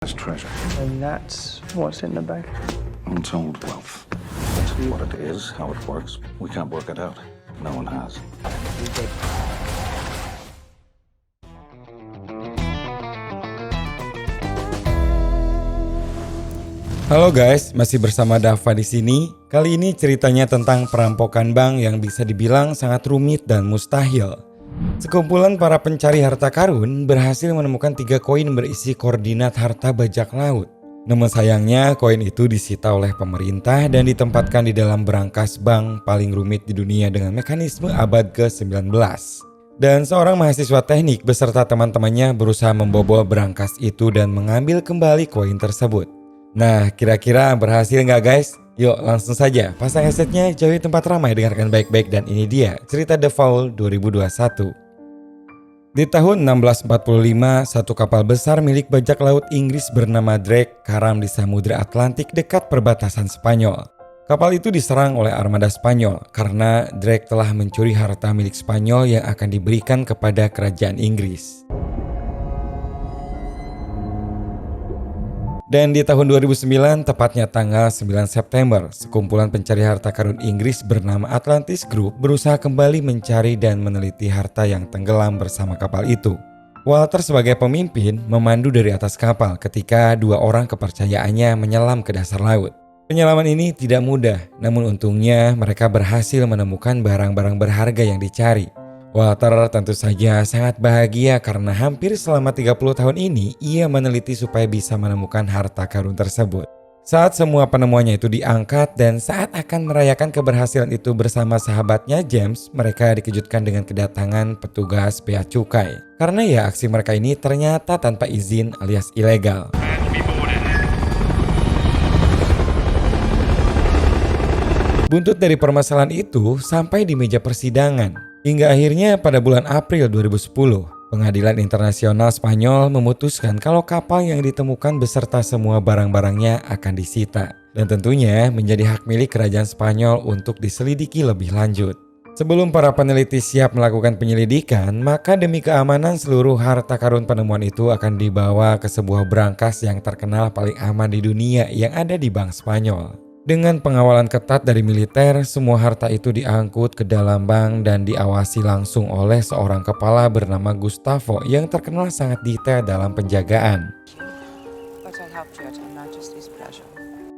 That's treasure. And that's what's in the bag. Untold wealth. That's what it is, how it works. We can't work it out. No one has. Halo guys, masih bersama Dava di sini. Kali ini ceritanya tentang perampokan bank yang bisa dibilang sangat rumit dan mustahil. Sekumpulan para pencari harta karun berhasil menemukan 3 koin berisi koordinat harta bajak laut. Namun sayangnya koin itu disita oleh pemerintah dan ditempatkan di dalam berangkas bank paling rumit di dunia dengan mekanisme abad ke-19. Dan seorang mahasiswa teknik beserta teman-temannya berusaha membobol berangkas itu dan mengambil kembali koin tersebut. Nah, kira-kira berhasil nggak guys? Yuk langsung saja pasang headsetnya, jauhi tempat ramai, dengarkan baik-baik, dan ini dia cerita The Foul 2021. Di tahun 1645, satu kapal besar milik bajak laut Inggris bernama Drake karam di Samudra Atlantik dekat perbatasan Spanyol. Kapal itu diserang oleh armada Spanyol karena Drake telah mencuri harta milik Spanyol yang akan diberikan kepada kerajaan Inggris. Dan di tahun 2009, tepatnya tanggal 9 September, sekumpulan pencari harta karun Inggris bernama Atlantis Group berusaha kembali mencari dan meneliti harta yang tenggelam bersama kapal itu. Walter sebagai pemimpin memandu dari atas kapal ketika 2 orang kepercayaannya menyelam ke dasar laut. Penyelaman ini tidak mudah, namun untungnya mereka berhasil menemukan barang-barang berharga yang dicari. Walter tentu saja sangat bahagia karena hampir selama 30 tahun ini ia meneliti supaya bisa menemukan harta karun tersebut. Saat semua penemuannya itu diangkat dan saat akan merayakan keberhasilan itu bersama sahabatnya James, mereka dikejutkan dengan kedatangan petugas bea cukai. Karena ya aksi mereka ini ternyata tanpa izin alias ilegal. Buntut dari permasalahan itu sampai di meja persidangan. Hingga akhirnya pada bulan April 2010, Pengadilan Internasional Spanyol memutuskan kalau kapal yang ditemukan beserta semua barang-barangnya akan disita. Dan tentunya menjadi hak milik kerajaan Spanyol untuk diselidiki lebih lanjut. Sebelum para peneliti siap melakukan penyelidikan, maka demi keamanan seluruh harta karun penemuan itu akan dibawa ke sebuah berangkas yang terkenal paling aman di dunia yang ada di Bank Spanyol. Dengan pengawalan ketat dari militer, semua harta itu diangkut ke dalam bank dan diawasi langsung oleh seorang kepala bernama Gustavo yang terkenal sangat detail dalam penjagaan.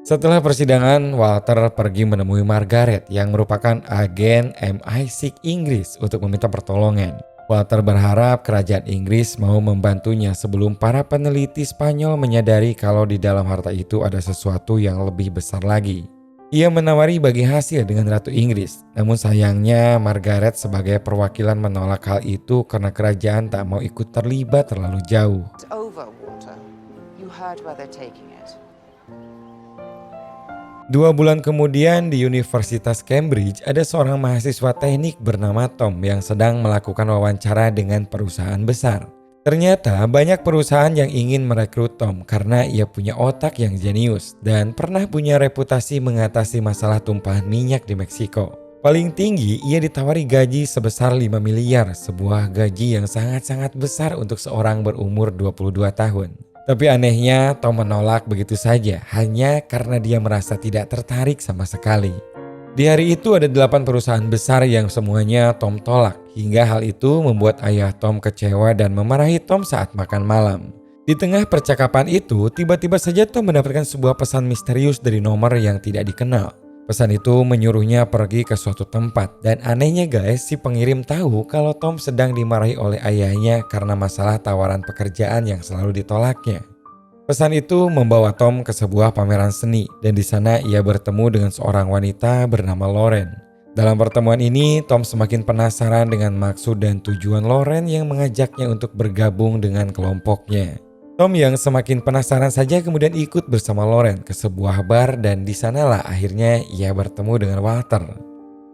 Setelah persidangan, Walter pergi menemui Margaret yang merupakan agen MI6 Inggris untuk meminta pertolongan. Walter berharap kerajaan Inggris mau membantunya sebelum para peneliti Spanyol menyadari kalau di dalam harta itu ada sesuatu yang lebih besar lagi. Ia menawari bagi hasil dengan Ratu Inggris, namun sayangnya Margaret sebagai perwakilan menolak hal itu karena kerajaan tak mau ikut terlibat terlalu jauh. It's over, Walter. You heard where they're taking it. 2 bulan kemudian di Universitas Cambridge ada seorang mahasiswa teknik bernama Tom yang sedang melakukan wawancara dengan perusahaan besar. Ternyata banyak perusahaan yang ingin merekrut Tom karena ia punya otak yang jenius dan pernah punya reputasi mengatasi masalah tumpahan minyak di Meksiko. Paling tinggi ia ditawari gaji sebesar 5 miliar, sebuah gaji yang sangat-sangat besar untuk seorang berumur 22 tahun. Tapi anehnya Tom menolak begitu saja hanya karena dia merasa tidak tertarik sama sekali. Di hari itu ada 8 perusahaan besar yang semuanya Tom tolak, hingga hal itu membuat ayah Tom kecewa dan memarahi Tom saat makan malam. Di tengah percakapan itu tiba-tiba saja Tom mendapatkan sebuah pesan misterius dari nomor yang tidak dikenal. Pesan itu menyuruhnya pergi ke suatu tempat dan anehnya guys, si pengirim tahu kalau Tom sedang dimarahi oleh ayahnya karena masalah tawaran pekerjaan yang selalu ditolaknya. Pesan itu membawa Tom ke sebuah pameran seni dan di sana ia bertemu dengan seorang wanita bernama Lauren. Dalam pertemuan ini Tom semakin penasaran dengan maksud dan tujuan Lauren yang mengajaknya untuk bergabung dengan kelompoknya. Tom yang semakin penasaran saja kemudian ikut bersama Lauren ke sebuah bar dan di sanalah akhirnya ia bertemu dengan Walter.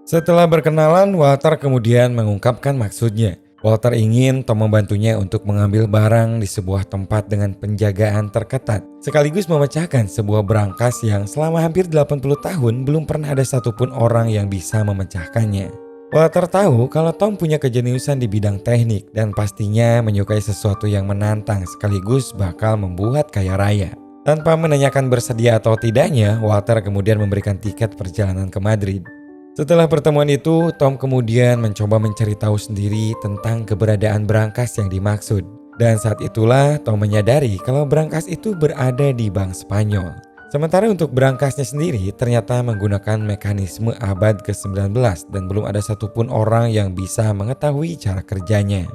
Setelah berkenalan, Walter kemudian mengungkapkan maksudnya. Walter ingin Tom membantunya untuk mengambil barang di sebuah tempat dengan penjagaan terketat, sekaligus memecahkan sebuah berangkas yang selama hampir 80 tahun belum pernah ada satupun orang yang bisa memecahkannya. Walter tahu kalau Tom punya kejeniusan di bidang teknik dan pastinya menyukai sesuatu yang menantang sekaligus bakal membuat kaya raya. Tanpa menanyakan bersedia atau tidaknya, Walter kemudian memberikan tiket perjalanan ke Madrid. Setelah pertemuan itu, Tom kemudian mencoba mencari tahu sendiri tentang keberadaan brankas yang dimaksud. Dan saat itulah Tom menyadari kalau brankas itu berada di Bank Spanyol. Sementara untuk brankasnya sendiri ternyata menggunakan mekanisme abad ke-19 dan belum ada satupun orang yang bisa mengetahui cara kerjanya.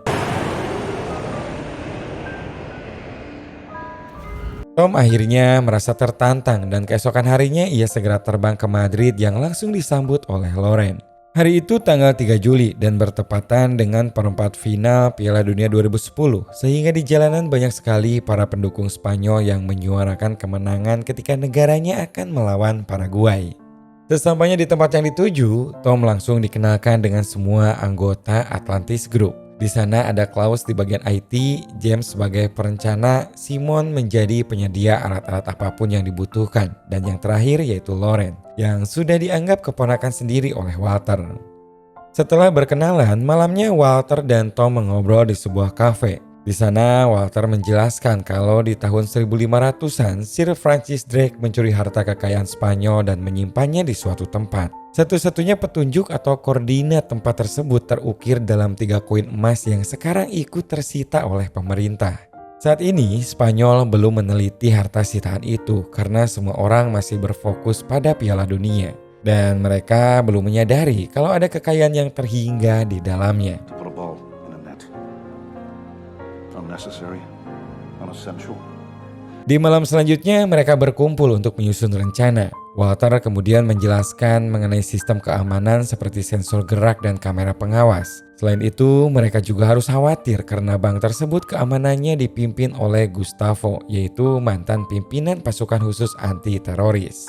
Tom akhirnya merasa tertantang dan keesokan harinya ia segera terbang ke Madrid yang langsung disambut oleh Lauren. Hari itu tanggal 3 Juli dan bertepatan dengan perempat final Piala Dunia 2010 sehingga di jalanan banyak sekali para pendukung Spanyol yang menyuarakan kemenangan ketika negaranya akan melawan Paraguay. Sesampainya di tempat yang dituju, Tom langsung dikenalkan dengan semua anggota Atlantis Group. Di sana ada Klaus di bagian IT, James sebagai perencana, Simon menjadi penyedia alat-alat apapun yang dibutuhkan, dan yang terakhir yaitu Lauren, yang sudah dianggap keponakan sendiri oleh Walter. Setelah berkenalan, malamnya Walter dan Tom mengobrol di sebuah kafe. Di sana Walter menjelaskan kalau di tahun 1500-an Sir Francis Drake mencuri harta kekayaan Spanyol dan menyimpannya di suatu tempat. Satu-satunya petunjuk atau koordinat tempat tersebut terukir dalam 3 koin emas yang sekarang ikut tersita oleh pemerintah. Saat ini Spanyol belum meneliti harta sitaan itu karena semua orang masih berfokus pada Piala Dunia. Dan mereka belum menyadari kalau ada kekayaan yang terhingga di dalamnya. To put a ball in a net. Unnecessary, unessential. Di malam selanjutnya mereka berkumpul untuk menyusun rencana. Walter kemudian menjelaskan mengenai sistem keamanan seperti sensor gerak dan kamera pengawas. Selain itu, mereka juga harus khawatir karena bank tersebut keamanannya dipimpin oleh Gustavo, yaitu mantan pimpinan pasukan khusus anti-teroris.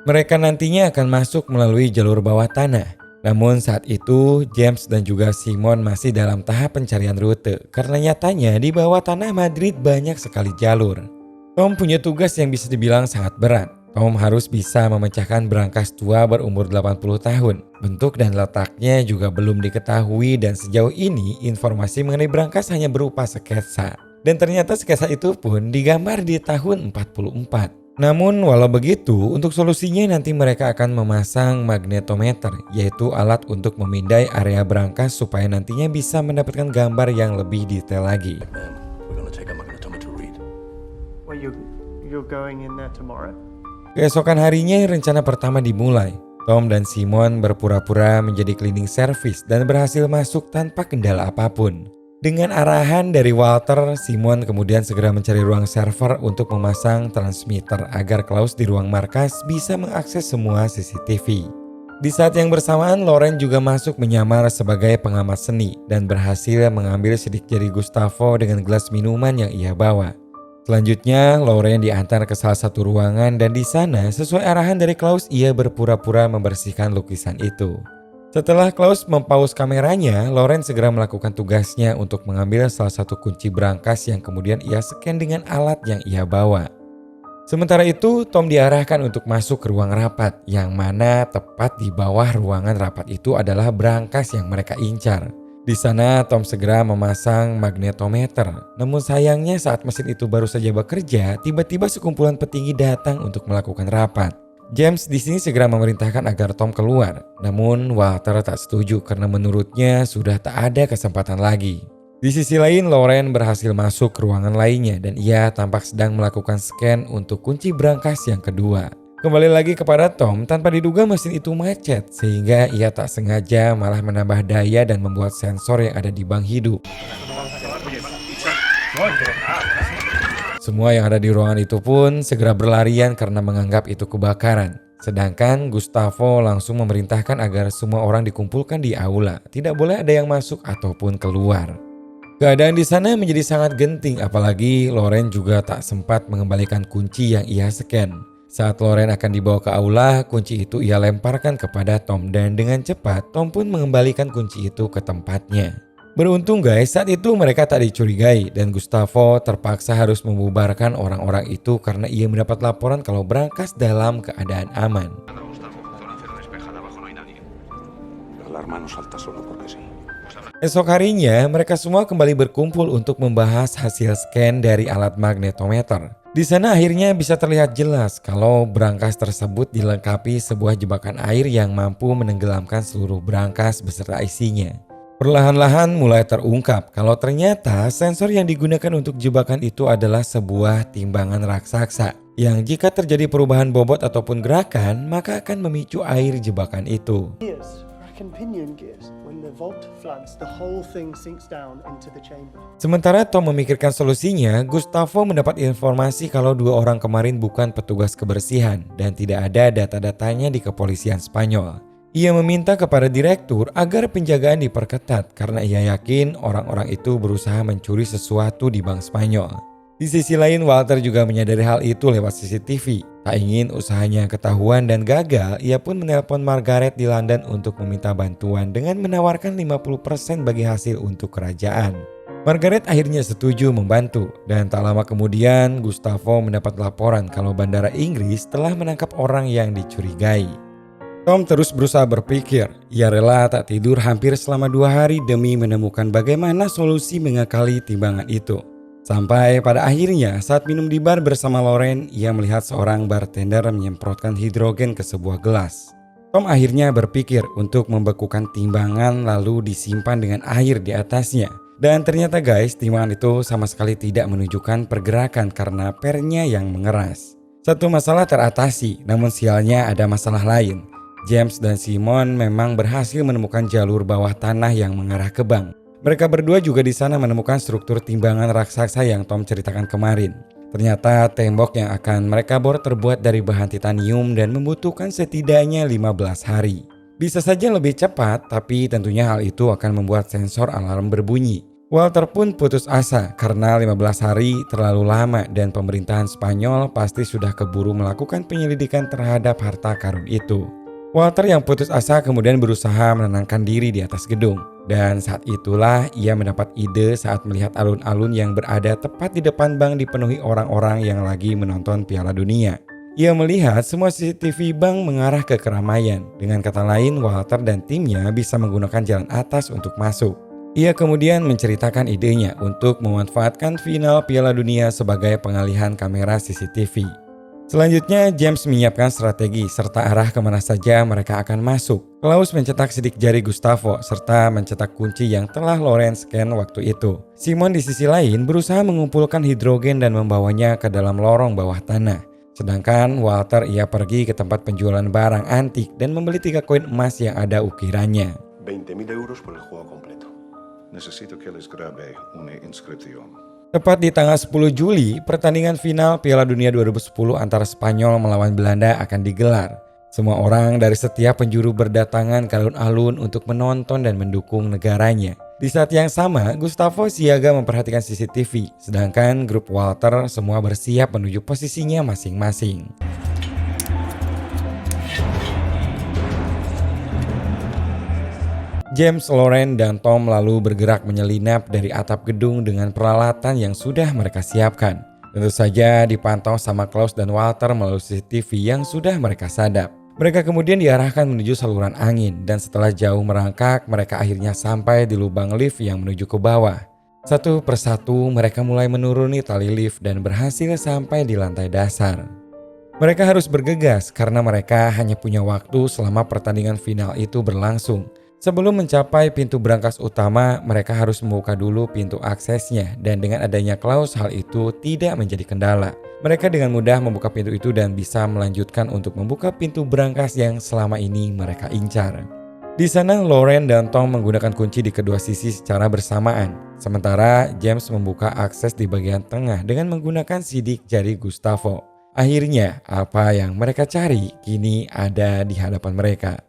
Mereka nantinya akan masuk melalui jalur bawah tanah. Namun saat itu, James dan juga Simon masih dalam tahap pencarian rute karena nyatanya di bawah tanah Madrid banyak sekali jalur. Tom punya tugas yang bisa dibilang sangat berat. Tom harus bisa memecahkan brankas tua berumur 80 tahun. Bentuk dan letaknya juga belum diketahui dan sejauh ini informasi mengenai brankas hanya berupa sketsa. Dan ternyata sketsa itu pun digambar di tahun 44. Namun walau begitu, untuk solusinya nanti mereka akan memasang magnetometer, yaitu alat untuk memindai area brankas supaya nantinya bisa mendapatkan gambar yang lebih detail lagi. We're gonna take a magnetometer read. Well, you're going in there tomorrow? Keesokan harinya rencana pertama dimulai. Tom dan Simon berpura-pura menjadi cleaning service dan berhasil masuk tanpa kendala apapun. Dengan arahan dari Walter, Simon kemudian segera mencari ruang server untuk memasang transmitter agar Klaus di ruang markas bisa mengakses semua CCTV. Di saat yang bersamaan, Lauren juga masuk menyamar sebagai pengamat seni dan berhasil mengambil sidik jari Gustavo dengan gelas minuman yang ia bawa. Selanjutnya, Lauren diantar ke salah satu ruangan dan di sana sesuai arahan dari Klaus ia berpura-pura membersihkan lukisan itu. Setelah Klaus mempaus kameranya, Lauren segera melakukan tugasnya untuk mengambil salah satu kunci brankas yang kemudian ia scan dengan alat yang ia bawa. Sementara itu, Tom diarahkan untuk masuk ke ruang rapat yang mana tepat di bawah ruangan rapat itu adalah brankas yang mereka incar. Di sana Tom segera memasang magnetometer. Namun sayangnya saat mesin itu baru saja bekerja, tiba-tiba sekumpulan petinggi datang untuk melakukan rapat. James di sini segera memerintahkan agar Tom keluar. Namun Walter tak setuju karena menurutnya sudah tak ada kesempatan lagi. Di sisi lain, Lauren berhasil masuk ke ruangan lainnya dan ia tampak sedang melakukan scan untuk kunci brankas yang kedua. Kembali lagi kepada Tom, tanpa diduga mesin itu macet sehingga ia tak sengaja malah menambah daya dan membuat sensor yang ada di bank hidup. Semua yang ada di ruangan itu pun segera berlarian karena menganggap itu kebakaran. Sedangkan Gustavo langsung memerintahkan agar semua orang dikumpulkan di aula, tidak boleh ada yang masuk ataupun keluar. Keadaan di sana menjadi sangat genting, apalagi Lauren juga tak sempat mengembalikan kunci yang ia scan. Saat Lauren akan dibawa ke aula, kunci itu ia lemparkan kepada Tom dan dengan cepat Tom pun mengembalikan kunci itu ke tempatnya. Beruntung guys, saat itu mereka tak dicurigai dan Gustavo terpaksa harus membubarkan orang-orang itu karena ia mendapat laporan kalau brankas dalam keadaan aman. mano salta solo porque sí. Esok harinya, mereka semua kembali berkumpul untuk membahas hasil scan dari alat magnetometer. Di sana akhirnya bisa terlihat jelas kalau brankas tersebut dilengkapi sebuah jebakan air yang mampu menenggelamkan seluruh brankas beserta isinya. Perlahan-lahan mulai terungkap kalau ternyata sensor yang digunakan untuk jebakan itu adalah sebuah timbangan raksasa yang jika terjadi perubahan bobot ataupun gerakan maka akan memicu air jebakan itu. Gears, rack and pinion gears. When the vault floods, the whole thing sinks down into the chamber. Sementara Tom memikirkan solusinya, Gustavo mendapat informasi kalau 2 orang kemarin bukan petugas kebersihan dan tidak ada data-datanya di kepolisian Spanyol. Ia meminta kepada direktur agar penjagaan diperketat karena ia yakin orang-orang itu berusaha mencuri sesuatu di bank Spanyol. Di sisi lain, Walter juga menyadari hal itu lewat CCTV. Tak ingin usahanya ketahuan dan gagal, ia pun menelpon Margaret di London untuk meminta bantuan dengan menawarkan 50% bagi hasil untuk kerajaan. Margaret akhirnya setuju membantu dan tak lama kemudian Gustavo mendapat laporan kalau bandara Inggris telah menangkap orang yang dicurigai. Tom terus berusaha berpikir. Ia rela tak tidur hampir selama 2 hari demi menemukan bagaimana solusi mengakali timbangan itu. Sampai pada akhirnya saat minum di bar bersama Lauren, ia melihat seorang bartender menyemprotkan hidrogen ke sebuah gelas. Tom akhirnya berpikir untuk membekukan timbangan lalu disimpan dengan air di atasnya. Dan ternyata guys, timbangan itu sama sekali tidak menunjukkan pergerakan karena pernya yang mengeras. Satu masalah teratasi, namun sialnya ada masalah lain. James dan Simon memang berhasil menemukan jalur bawah tanah yang mengarah ke bank. Mereka berdua juga di sana menemukan struktur timbangan raksasa yang Tom ceritakan kemarin. Ternyata tembok yang akan mereka bor terbuat dari bahan titanium dan membutuhkan setidaknya 15 hari. Bisa saja lebih cepat, tapi tentunya hal itu akan membuat sensor alarm berbunyi. Walter pun putus asa karena 15 hari terlalu lama dan pemerintahan Spanyol pasti sudah keburu melakukan penyelidikan terhadap harta karun itu. Walter yang putus asa kemudian berusaha menenangkan diri di atas gedung. Dan saat itulah ia mendapat ide saat melihat alun-alun yang berada tepat di depan bank dipenuhi orang-orang yang lagi menonton Piala Dunia. Ia melihat semua CCTV bank mengarah ke keramaian. Dengan kata lain, Walter dan timnya bisa menggunakan jalan atas untuk masuk. Ia kemudian menceritakan idenya untuk memanfaatkan final Piala Dunia sebagai pengalihan kamera CCTV. Selanjutnya, James menyiapkan strategi serta arah kemana saja mereka akan masuk. Klaus mencetak sidik jari Gustavo serta mencetak kunci yang telah Lauren scan waktu itu. Simon di sisi lain berusaha mengumpulkan hidrogen dan membawanya ke dalam lorong bawah tanah. Sedangkan Walter ia pergi ke tempat penjualan barang antik dan membeli 3 koin emas yang ada ukirannya. 20.000 euros por el juego completo. Necesito que les grabe una inscripción. Tepat di tanggal 10 Juli, pertandingan final Piala Dunia 2010 antara Spanyol melawan Belanda akan digelar. Semua orang dari setiap penjuru berdatangan ke alun-alun untuk menonton dan mendukung negaranya. Di saat yang sama, Gustavo siaga memperhatikan CCTV, sedangkan grup Walter semua bersiap menuju posisinya masing-masing. James, Lauren, dan Tom lalu bergerak menyelinap dari atap gedung dengan peralatan yang sudah mereka siapkan. Tentu saja dipantau sama Klaus dan Walter melalui CCTV yang sudah mereka sadap. Mereka kemudian diarahkan menuju saluran angin dan setelah jauh merangkak, mereka akhirnya sampai di lubang lift yang menuju ke bawah. Satu persatu mereka mulai menuruni tali lift dan berhasil sampai di lantai dasar. Mereka harus bergegas karena mereka hanya punya waktu selama pertandingan final itu berlangsung. Sebelum mencapai pintu brankas utama, mereka harus membuka dulu pintu aksesnya dan dengan adanya Klaus hal itu tidak menjadi kendala. Mereka dengan mudah membuka pintu itu dan bisa melanjutkan untuk membuka pintu brankas yang selama ini mereka incar. Di sana Lauren dan Tom menggunakan kunci di kedua sisi secara bersamaan. Sementara James membuka akses di bagian tengah dengan menggunakan sidik jari Gustavo. Akhirnya apa yang mereka cari kini ada di hadapan mereka.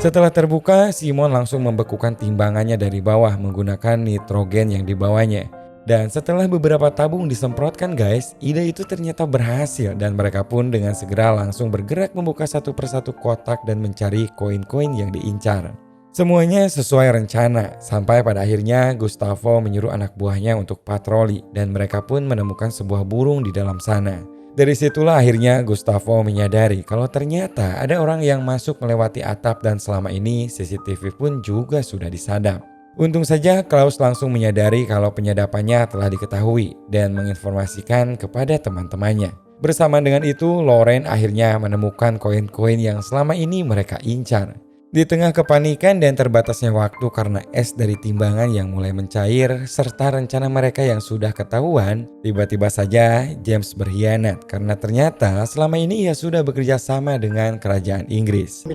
Setelah terbuka, Simon langsung membekukan timbangannya dari bawah menggunakan nitrogen yang dibawanya. Dan setelah beberapa tabung disemprotkan guys, ide itu ternyata berhasil dan mereka pun dengan segera langsung bergerak membuka satu persatu kotak dan mencari koin-koin yang diincar. Semuanya sesuai rencana, sampai pada akhirnya Gustavo menyuruh anak buahnya untuk patroli dan mereka pun menemukan sebuah burung di dalam sana. Dari situlah akhirnya Gustavo menyadari kalau ternyata ada orang yang masuk melewati atap dan selama ini CCTV pun juga sudah disadap. Untung saja Klaus langsung menyadari kalau penyadapannya telah diketahui dan menginformasikan kepada teman-temannya. Bersama dengan itu, Loren akhirnya menemukan koin-koin yang selama ini mereka incar. Di tengah kepanikan dan terbatasnya waktu karena es dari timbangan yang mulai mencair serta rencana mereka yang sudah ketahuan, tiba-tiba saja James berkhianat karena ternyata selama ini ia sudah bekerja sama dengan kerajaan Inggris.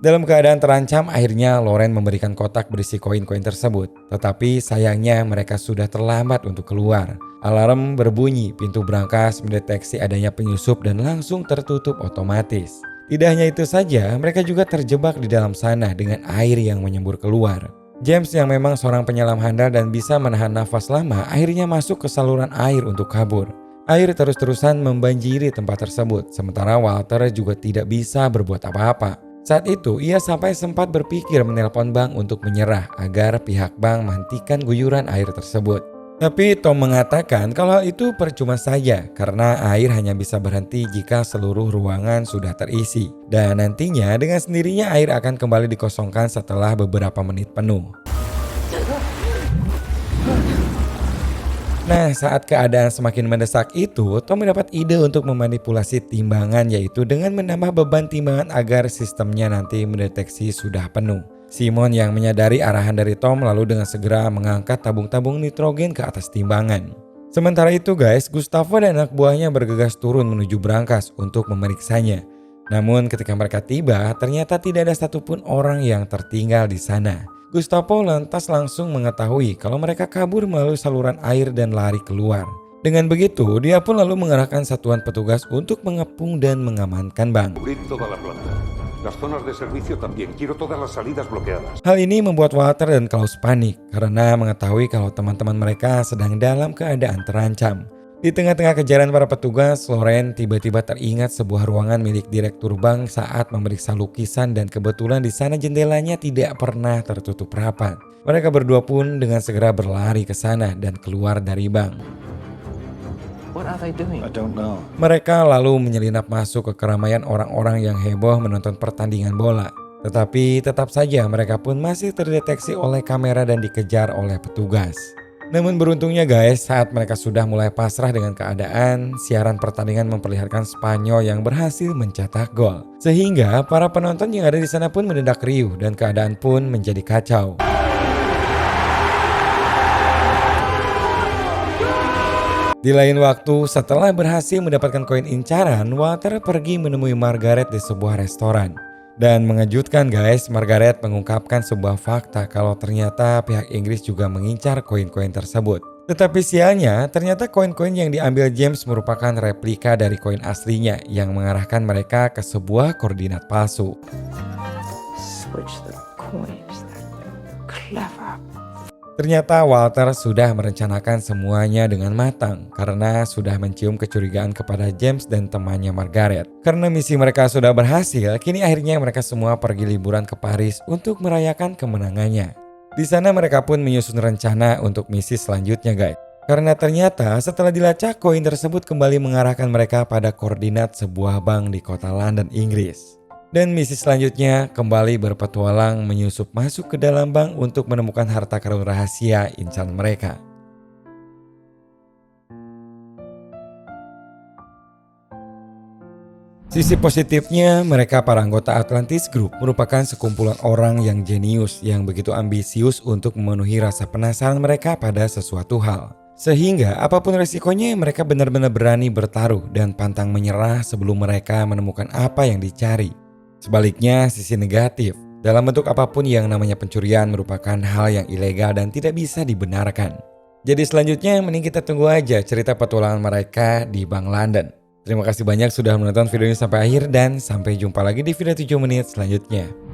Dalam keadaan terancam, akhirnya Loren memberikan kotak berisi koin-koin tersebut. Tetapi sayangnya mereka sudah terlambat untuk keluar. Alarm berbunyi, pintu brankas mendeteksi adanya penyusup dan langsung tertutup otomatis. Tidak hanya itu saja, mereka juga terjebak di dalam sana dengan air yang menyembur keluar. James yang memang seorang penyelam handal dan bisa menahan nafas lama, akhirnya masuk ke saluran air untuk kabur. Air terus-terusan membanjiri tempat tersebut, sementara Walter juga tidak bisa berbuat apa-apa. Saat itu, ia sampai sempat berpikir menelpon bank untuk menyerah agar pihak bank menghentikan guyuran air tersebut. Tapi Tom mengatakan kalau hal itu percuma saja karena air hanya bisa berhenti jika seluruh ruangan sudah terisi. Dan nantinya dengan sendirinya air akan kembali dikosongkan setelah beberapa menit penuh. Nah, saat keadaan semakin mendesak itu, Tom mendapat ide untuk memanipulasi timbangan, yaitu dengan menambah beban timbangan agar sistemnya nanti mendeteksi sudah penuh. Simon yang menyadari arahan dari Tom lalu dengan segera mengangkat tabung-tabung nitrogen ke atas timbangan. Sementara itu guys, Gustavo dan anak buahnya bergegas turun menuju brankas untuk memeriksanya. Namun ketika mereka tiba, ternyata tidak ada satupun orang yang tertinggal di sana. Gustavo lantas langsung mengetahui kalau mereka kabur melalui saluran air dan lari keluar. Dengan begitu, dia pun lalu mengerahkan satuan petugas untuk mengepung dan mengamankan bank. Hal ini membuat Walter dan Klaus panik karena mengetahui kalau teman-teman mereka sedang dalam keadaan terancam. Di tengah-tengah kejaran para petugas, Loren tiba-tiba teringat sebuah ruangan milik direktur bank saat memeriksa lukisan dan kebetulan di sana jendelanya tidak pernah tertutup rapat. Mereka berdua pun dengan segera berlari ke sana dan keluar dari bank. What are they doing? I don't know. Mereka lalu menyelinap masuk ke keramaian orang-orang yang heboh menonton pertandingan bola. Tetapi tetap saja mereka pun masih terdeteksi oleh kamera dan dikejar oleh petugas. Namun beruntungnya guys, saat mereka sudah mulai pasrah dengan keadaan, siaran pertandingan memperlihatkan Spanyol yang berhasil mencetak gol. Sehingga para penonton yang ada di sana pun mendadak riuh dan keadaan pun menjadi kacau. Di lain waktu, setelah berhasil mendapatkan koin incaran, Walter pergi menemui Margaret di sebuah restoran. Dan mengejutkan guys, Margaret mengungkapkan sebuah fakta kalau ternyata pihak Inggris juga mengincar koin-koin tersebut. Tetapi sialnya, ternyata koin-koin yang diambil James merupakan replika dari koin aslinya yang mengarahkan mereka ke sebuah koordinat palsu. Switch the coins. Clever. Ternyata Walter sudah merencanakan semuanya dengan matang karena sudah mencium kecurigaan kepada James dan temannya Margaret. Karena misi mereka sudah berhasil, kini akhirnya mereka semua pergi liburan ke Paris untuk merayakan kemenangannya. Di sana mereka pun menyusun rencana untuk misi selanjutnya guys. Karena ternyata setelah dilacak, koin tersebut kembali mengarahkan mereka pada koordinat sebuah bank di kota London, Inggris. Dan misi selanjutnya kembali berpetualang menyusup masuk ke dalam bank untuk menemukan harta karun rahasia incaran mereka. Sisi positifnya, mereka para anggota Atlantis Group merupakan sekumpulan orang yang jenius yang begitu ambisius untuk memenuhi rasa penasaran mereka pada sesuatu hal. Sehingga apapun resikonya mereka benar-benar berani bertaruh dan pantang menyerah sebelum mereka menemukan apa yang dicari. Sebaliknya, sisi negatif, dalam bentuk apapun yang namanya pencurian merupakan hal yang ilegal dan tidak bisa dibenarkan. Jadi selanjutnya mending kita tunggu aja cerita petualangan mereka di Bank London. Terima kasih banyak sudah menonton video ini sampai akhir dan sampai jumpa lagi di video 7 menit selanjutnya.